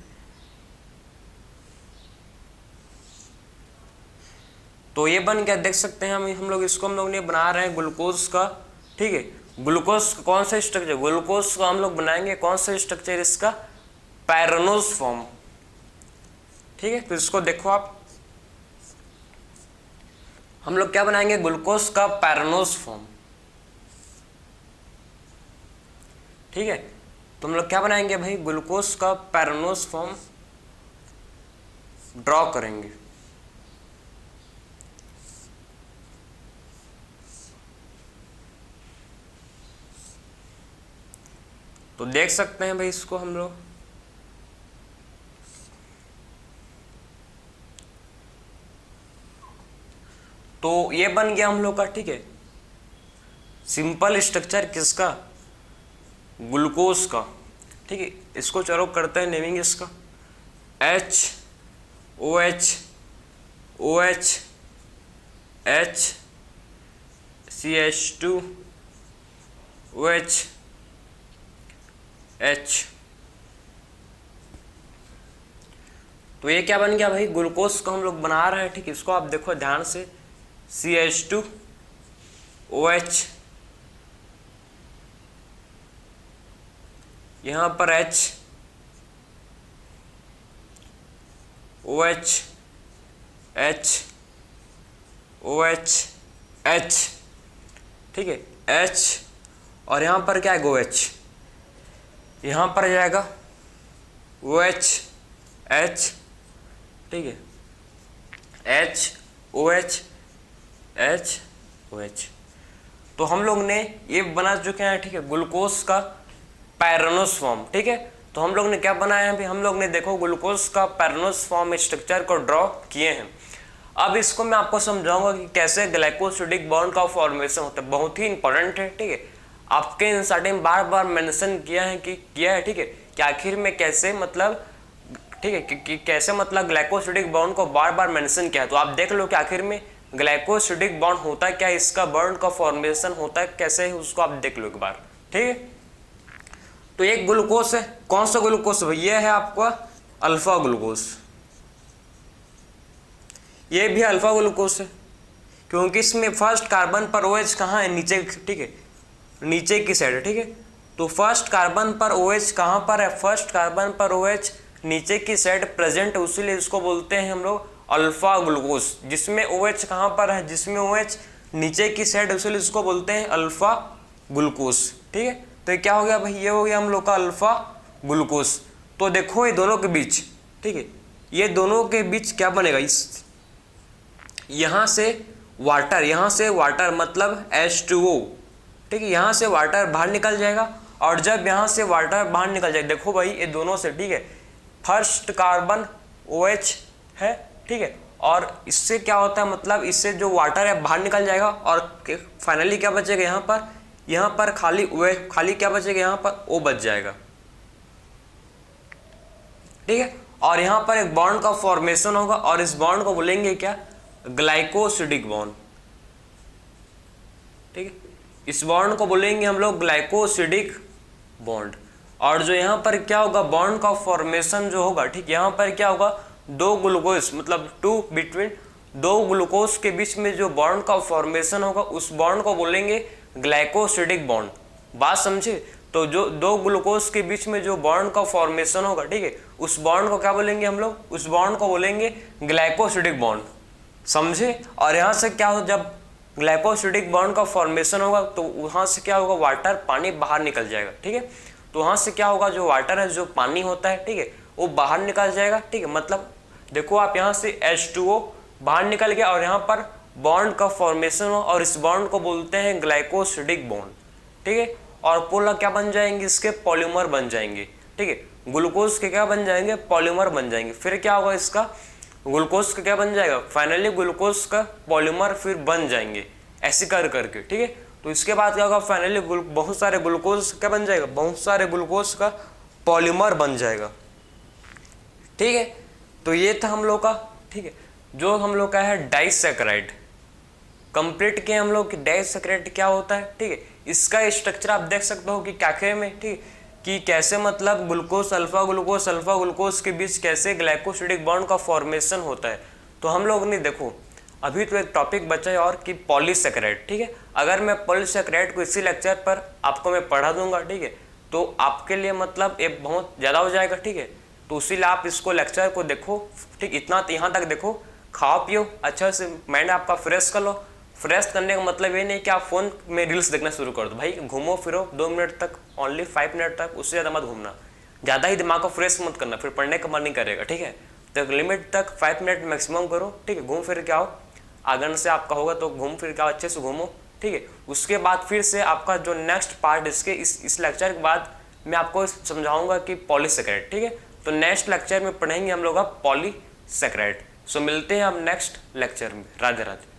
तो ये बन गया, देख सकते हैं हम लोग इसको हम लोग ने बना रहे हैं ग्लूकोज का, ठीक है। ग्लूकोज का कौन सा स्ट्रक्चर, ग्लूकोज का हम लोग बनाएंगे कौन सा स्ट्रक्चर, इसका पैरानोस फॉर्म, ठीक है। तो इसको देखो आप, हम लोग क्या बनाएंगे, ग्लूकोज का पैरानोस फॉर्म, ठीक है। तो हम लोग क्या बनाएंगे भाई, ग्लूकोज का पैरानोस फॉर्म ड्रॉ करेंगे। तो देख सकते हैं भाई इसको हम लोग, तो ये बन गया हम लोग का, ठीक है, सिंपल स्ट्रक्चर किसका, ग्लूकोज का, ठीक है। इसको चलो करते हैं नेमिंग इसका, HOH OH H CH2 OH H। तो ये क्या बन गया भाई, ग्लूकोज को हम लोग बना रहे हैं, ठीक है। इसको आप देखो ध्यान से, CH2 OH, यहां पर H OH H OH H, ठीक है, H, और यहां पर क्या है, OH, यहां पर जाएगा OH H, ठीक है, H OH H OH। तो हम लोग ने ये बना चुके हैं, ठीक है, ग्लूकोज का पैरानोस फॉर्म, ठीक है। तो हम लोग ने क्या बनाया है, हम लोग ने देखो ग्लूकोज का पैरानोस फॉर्म स्ट्रक्चर को ड्रॉ किए हैं। अब इसको मैं आपको समझाऊंगा कि कैसे ग्लाइकोसिडिक बॉन्ड का फॉर्मेशन होता है, बहुत ही इंपॉर्टेंट है, ठीक है। आपके इंस्टार्ट में बार बार मेंशन किया है, ठीक है, कि आखिर में कैसे मतलब, ठीक है, कि कैसे मतलब ग्लाइकोसिडिक बॉन्ड को बार बार मेंशन किया है। तो आप देख लो कि आखिर में ग्लाइकोसिडिक बॉन्ड होता है क्या, इसका बॉन्ड का फॉर्मेशन होता है कैसे है, उसको आप देख लो एक बार, ठीक है। तो एक ग्लूकोज है, कौन सा ग्लूकोज है, ये है आपका अल्फा ग्लूकोज, ये भी अल्फा ग्लूकोज है, क्योंकि इसमें फर्स्ट कार्बन पर OH कहाँ है, नीचे, ठीक है, नीचे की साइड है, ठीक है। तो फर्स्ट कार्बन पर OH कहाँ पर है, फर्स्ट कार्बन पर OH नीचे की साइड प्रेजेंट है, उसीलिए इसको बोलते हैं हम लोग अल्फा ग्लूकोज। जिसमें OH कहाँ पर है, जिसमें OH नीचे की साइड, उसीलिए इसको बोलते हैं अल्फा ग्लूकोज, ठीक है। तो ये क्या हो गया भाई, ये हो गया हम लोग का अल्फा ग्लूकोज। तो देखो ये दोनों के बीच, ठीक है, ये दोनों के बीच क्या बनेगा, इस यहाँ से वाटर मतलब H2O, ठीक है, यहाँ से वाटर बाहर निकल जाएगा, और जब यहाँ से वाटर बाहर निकल जाएगा, देखो भाई ये दोनों से, ठीक है, फर्स्ट कार्बन OH है, ठीक है, और इससे क्या होता है मतलब, इससे जो वाटर है बाहर निकल जाएगा, और फाइनली क्या बचेगा, यहाँ पर खाली क्या बचेगा, यहाँ पर O बच जाएगा, ठीक है। और यहाँ पर एक बॉन्ड का फॉर्मेशन होगा, और इस बॉन्ड को बोलेंगे क्या, ग्लाइकोसिडिक बॉन्ड, ठीक है, इस बॉन्ड को बोलेंगे हम लोग ग्लाइकोसिडिक बॉन्ड। और जो यहाँ पर क्या होगा, बॉन्ड का फॉर्मेशन जो होगा, ठीक, यहाँ पर क्या होगा, दो ग्लूकोज मतलब बिटवीन दो ग्लूकोज के बीच में जो बॉन्ड का फॉर्मेशन होगा, उस बॉन्ड को बोलेंगे ग्लाइकोसिडिक बॉन्ड। बात समझे, तो जो दो ग्लूकोज के बीच में जो बॉन्ड का फॉर्मेशन होगा, ठीक है, उस बॉन्ड को क्या बोलेंगे हम लोग, उस बॉन्ड को बोलेंगे ग्लाइकोसिडिक बॉन्ड, समझे। और यहाँ से क्या हो, जब ग्लाइकोसिडिक बॉन्ड का फॉर्मेशन होगा, तो वहाँ से क्या होगा, वाटर पानी बाहर निकल जाएगा, ठीक है। तो वहाँ से क्या होगा, जो वाटर है, जो पानी होता है, ठीक है, वो बाहर निकल जाएगा, ठीक है। मतलब देखो आप यहाँ से H2O बाहर निकल गया, और यहाँ पर बॉन्ड का फॉर्मेशन हो, और इस बॉन्ड को बोलते हैं ग्लाइकोसिडिक बॉन्ड, ठीक है। और पोला क्या बन जाएंगे, इसके पॉलीमर बन जाएंगे, ठीक है। ग्लूकोज के क्या बन जाएंगे, पॉलीमर बन जाएंगे। फिर क्या होगा इसका, ग्लूकोज का क्या बन जाएगा, फाइनली ग्लूकोज का पॉलीमर फिर बन जाएंगे, ऐसे कर करके, ठीक है। तो इसके बाद क्या होगा, फाइनली बहुत सारे ग्लूकोज क्या बन जाएगा, बहुत सारे ग्लूकोज का पॉलीमर बन जाएगा, ठीक है। तो ये था हम लोग का, ठीक है, जो हम लोग का है डाइसैकेराइड। कंप्लीट किए हम लोग कि डाइसैकेराइड क्या होता है, ठीक है। इसका स्ट्रक्चर आप देख सकते हो कि क्या में, ठीक है, कि कैसे मतलब ग्लूकोज अल्फा ग्लूकोज के बीच कैसे ग्लाइकोसिडिक बॉन्ड का फॉर्मेशन होता है। तो हम लोग ने देखो अभी तो एक टॉपिक बचा है और कि पॉलीसैकेराइड, ठीक है। अगर मैं पॉलीसैकेराइड को इसी लेक्चर पर आपको मैं पढ़ा दूंगा, ठीक है, तो आपके लिए मतलब ये बहुत ज़्यादा हो जाएगा, ठीक है। तो इसीलिए आप इसको लेक्चर को देखो, ठीक, इतना यहाँ तक देखो, खाओ पियो अच्छा से, माइंड आपका फ्रेश कर लो। फ्रेश करने का मतलब ये नहीं कि आप फोन में रील्स देखना शुरू कर दो, भाई घूमो फिरो 2 मिनट तक, ओनली 5 मिनट तक, उससे ज़्यादा मत घूमना, ज़्यादा ही दिमाग को फ्रेश मत करना, फिर पढ़ने का मन नहीं करेगा, ठीक है। तो लिमिट तक 5 मिनट मैक्सिमम करो, ठीक है। घूम फिर के आओ, आंगन से आपका होगा तो घूम फिर के आओ, अच्छे से घूमो, ठीक है। उसके बाद फिर से आपका जो नेक्स्ट पार्ट इसके इस लेक्चर के बाद मैं आपको समझाऊंगा कि पॉलीसैकेराइड, ठीक है। तो नेक्स्ट लेक्चर में पढ़ेंगे हम लोग पॉलीसैकेराइड। सो मिलते हैं हम नेक्स्ट लेक्चर में। राधे राधे।